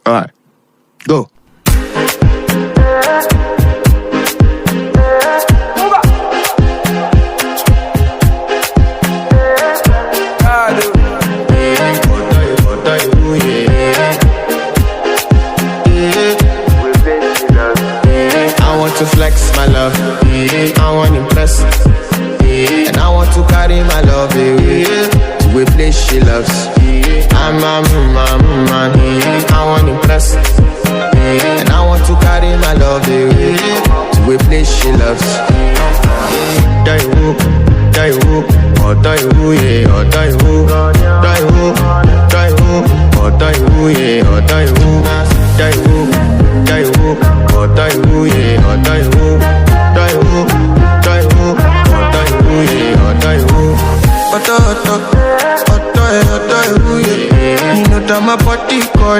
Alright, go. To flex my love, I want to impress, and I want to carry my love away to a place she loves. I'm a man, I want to impress, and I want to carry my love away to a place she loves. Die who, oh die who, yeah, oh die who, die who, oh die who, yeah, oh die who, die who, oh die who, yeah, oh die who, die who, oh die who, yeah, oh die who. Oh die who, yeah, you know that my body calling.